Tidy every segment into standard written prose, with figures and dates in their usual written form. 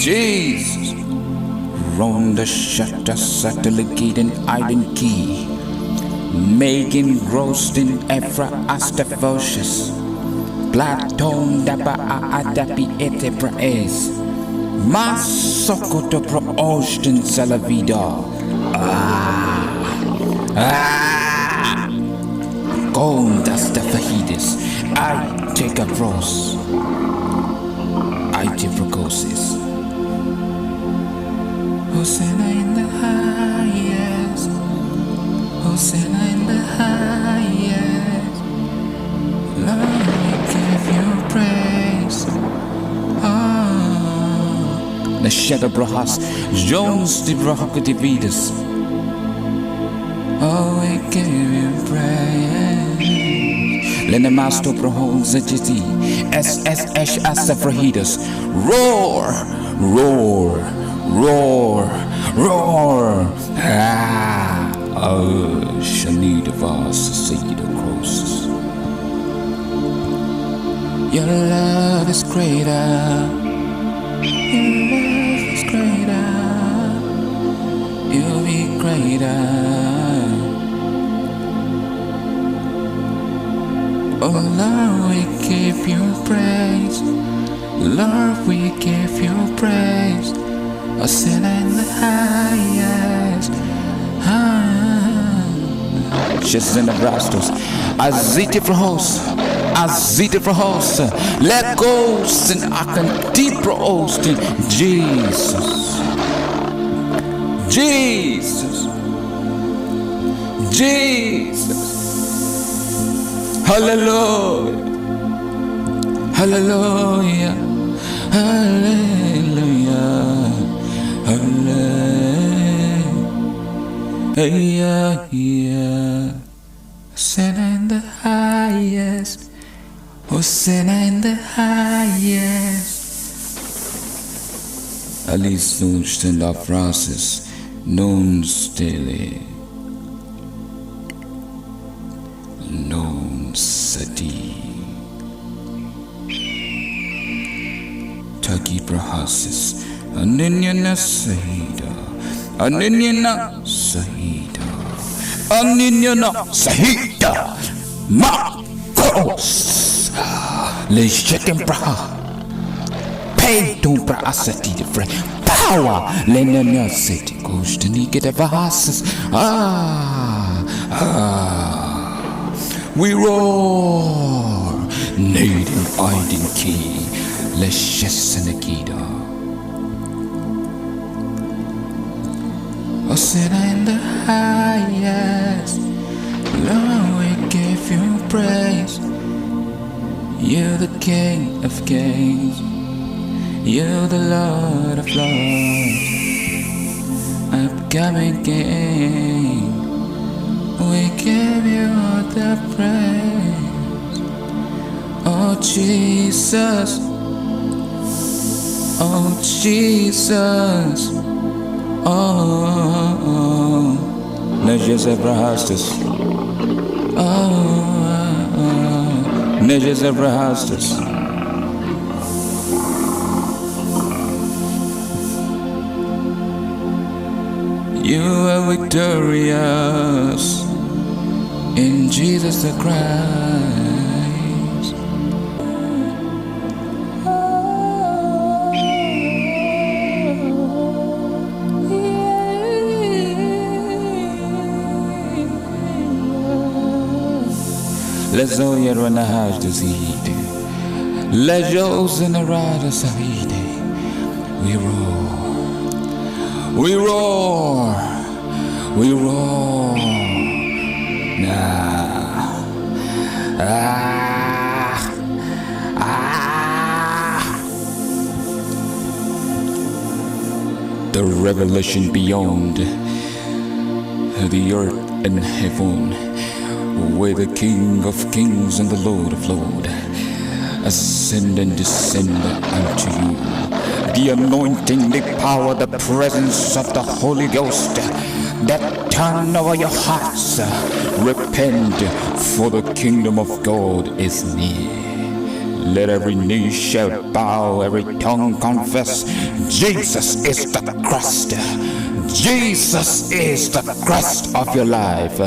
Jesus. Round the shutter, subtle gate and iron key. Making roasting Ephra Astafocious. Platon dapa adapi ete praes. Mas sokoto pro ocean salavida. Gondas the fajides. I take a cross. I take procosis. Hosanna in the highest. Hosanna in the highest. Lord, we give you praise. The shadow brahas, Jones de Brahaku divides. Oh, we give you praise. Lena Masto Prohons Zeti, SSH Astafrahidas. Roar, roar, roar, roar. Oh, Shanid of us, seed of crosses. Your love is greater. Your love is greater. You'll be greater. Oh Lord, we give you praise. Lord, we give you praise. A sinner in the highest. Just in the brastos. Azite for host. Azite for host. Let go. And I can deep host. Jesus. Jesus. Jesus. Hallelujah. Hallelujah. Hallelujah. Hallelujah. Hosanna in the highest. Hosanna in the highest. Alice Nunsten of Francis. Non stele. Non sati. Taki Prahasis. Aninyana Sahida. Aninyana Sahida. Aninyana Sahida. Makos. Le Shekem Praha. Pay to Prahasati the friend. Power. Lenana City. Goes to Nika the Vahasis. We roar. Native Iden Key. Leshesanakida. Hosanna in the highest. Lord, we give you praise. You're the King of kings. You're the Lord of lords. Upcoming King. We give you all the praise. Oh Jesus. Oh Jesus. Oh, Nejes Ebrahastus. Oh, Nejes Ebrahastus. You are victorious in Jesus the Christ. Lezoya Ranahaj the Zide. Lejos in the Rada Sahide. We roar. We roar. We roar. The revelation beyond the earth and heaven, where the King of kings and the Lord of lords ascend and descend unto you. The anointing, the power, the presence of the Holy Ghost that turn over your hearts. Repent, for the kingdom of God is near. Let every knee shall bow, every tongue confess, Jesus is the Christ. Jesus is the Christ of your life.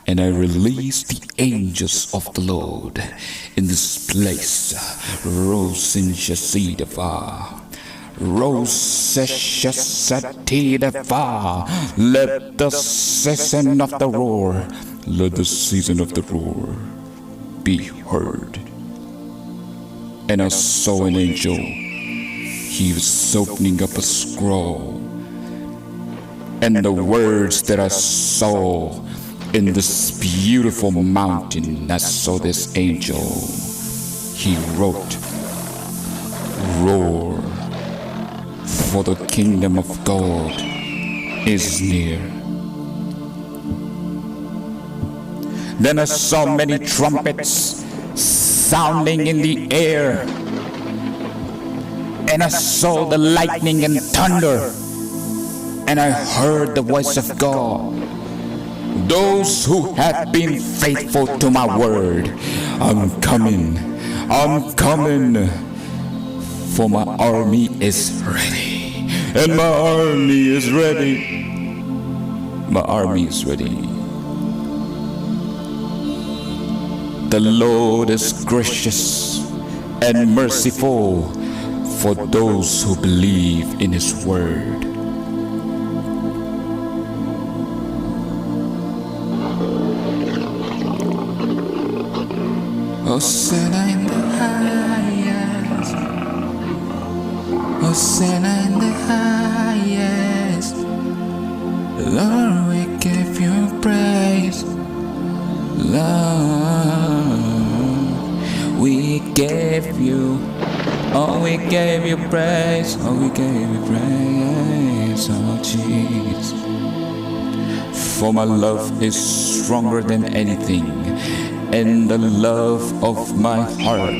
And I release the angels of the Lord in this place. Rose in Shasidava. Let the season of the roar, let the season of the roar be heard. And I saw an angel. He was opening up a scroll. And the words that I saw in this beautiful mountain, I saw this angel. He wrote, roar, for the kingdom of God is near. Then I saw many trumpets sounding in the air, and I saw the lightning and thunder, and I heard the voice of God. Those who have been faithful to my word, I'm coming, for my army is ready, and my army is ready. My army is ready. The Lord is gracious and merciful for those who believe in His word. Hosanna in the highest, Hosanna in the highest. Lord, we give you praise. Lord, we gave you, oh, we gave you praise, oh, we gave you praise, oh, Jesus. For my love is stronger than anything, and the love of my heart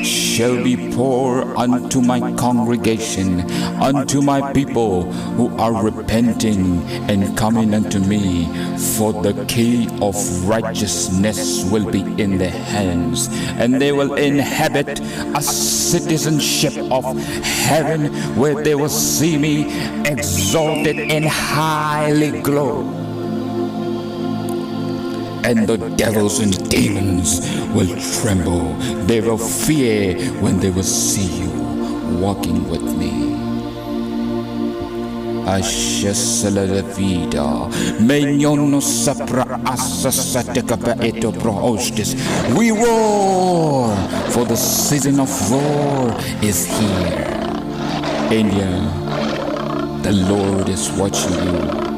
shall be poured unto my congregation, unto my people who are repenting and coming unto me. For the key of righteousness will be in their hands, and they will inhabit a citizenship of heaven, where they will see me exalted and highly glorified. And the devils and demons will tremble. They will fear when they will see you walking with me. We roar, for the season of roar is here. India, the Lord is watching you.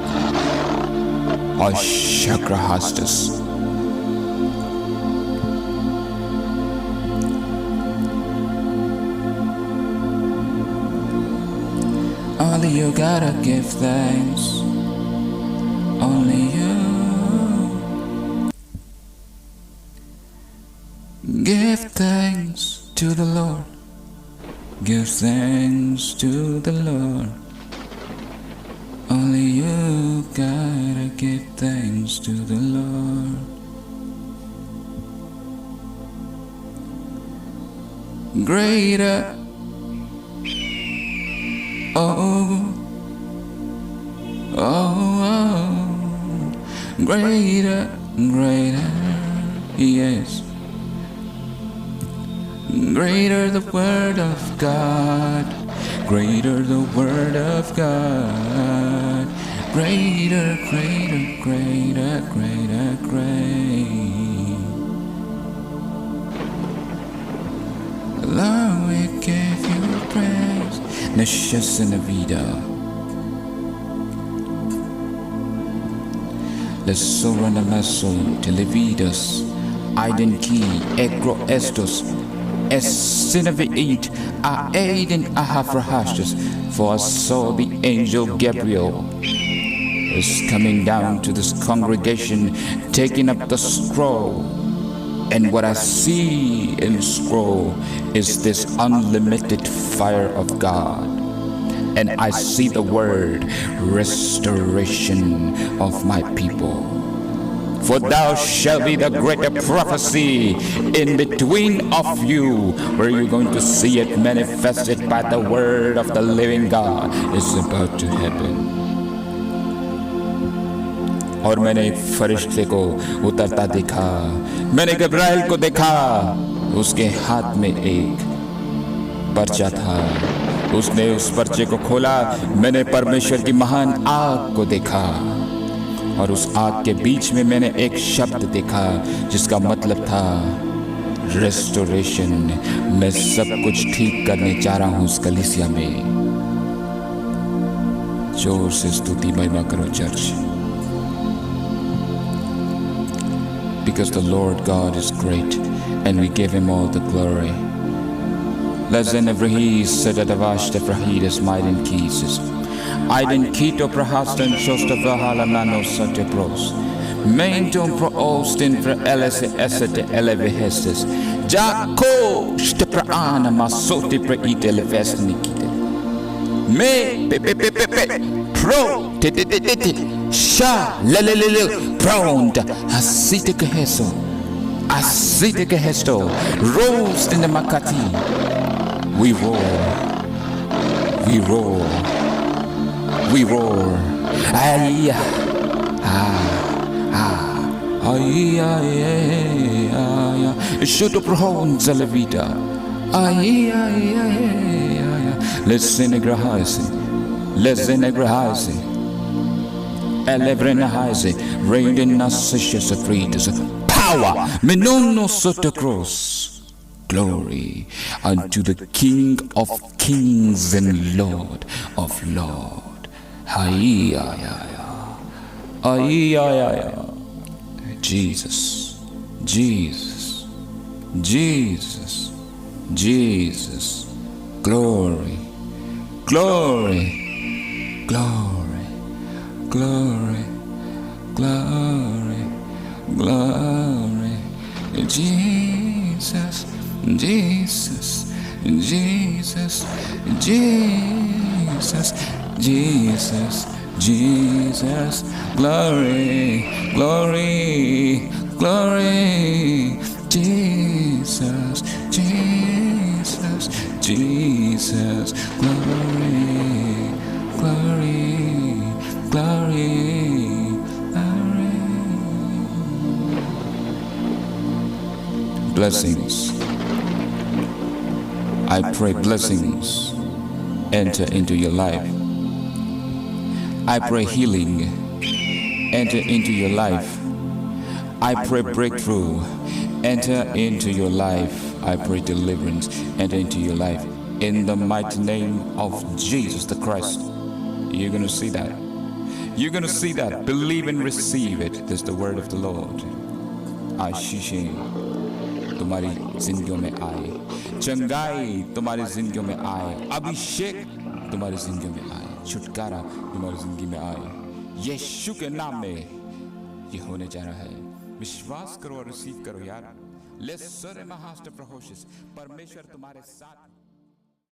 Shakrahastas. Only you gotta give thanks. Only you. Give thanks to the Lord. Give thanks to the Lord. Only you gotta give thanks to the Lord. Greater, oh, greater, greater, yes. Greater the word of God. Greater the word of God. Greater, greater, greater, greater, great. Lord, we give you praise. Nashas in the vida. Les soranamaso televidas. Aiden ki egro estos. Es sinavit a aiden ahavrahashtas. For I saw the angel Gabriel is coming down to this congregation, taking up the scroll. And what I see in the scroll is this unlimited fire of God. And I see the word restoration of my people. For thou shalt be the greater prophecy in between of you, where you're going to see it manifested by the word of the living God is about to happen. और मैंने एक फरिश्ते को उतरता देखा, मैंने गब्राइल को देखा, उसके हाथ में एक पर्चा था, उसने उस पर्चे को खोला, मैंने परमेश्वर की महान आग को देखा, और उस आग के बीच में मैंने एक शब्द देखा जिसका मतलब था रेस्टोरेशन। मैं सब कुछ ठीक करने जा रहा हूं उस कलीसिया में। जोर से स्तुति महिमा करो church. Because the Lord God is great and we give him all the glory. Lezen Evrahis said at Avash Efrahides Maiden Kieses. Aiden Kito Prahastan Shostava Halamano Sate Pros. Mainton pro Austin for Elise Esete Elevehestes. Jaco Stepraana Masoti Preite Elevesnikite. Me Pepe Pro Tete Sha Lelele Pround Asite Keheso. Asite Kehesto. Roast in the Makati. We roar. We roar. We roar. Ay, ay, ay, ay. Should have grown Zalavita. Ay, ay, ay. Let's synagrahise. Let's synagrahise. Elevrenahise. Reign in us, freedom. Power. Menono sotacross. Glory unto the King of Kings and Lord of Lords. Jesus, Jesus, Jesus, Jesus, glory, glory, glory, glory, glory, glory, Jesus, Jesus, Jesus, Jesus, Jesus, Jesus, glory, glory, glory, Jesus, Jesus, Jesus, glory, glory, glory, glory. Blessings. I pray blessings enter into your life. I pray healing enter into your life. I pray breakthrough enter into your life. I pray deliverance enter into your life. In the mighty name of Jesus the Christ. You're going to see that. You're going to see that. Believe and receive it. That's the word of the Lord. आशीषें तुम्हारी जिंदगियों में आए, चंगाई तुम्हारी जिंदगियों में आए, अभिषेक तुम्हारी जिंदगियों में आए, छुटकारा तुम्हारी जिंदगी में आए। यीशु के नाम में ये होने जा रहा है। विश्वास करो और रिसीव करो यार। लेट्स सर्व महास्टर प्रहोशिस। परमेश्वर तुम्हारे साथ।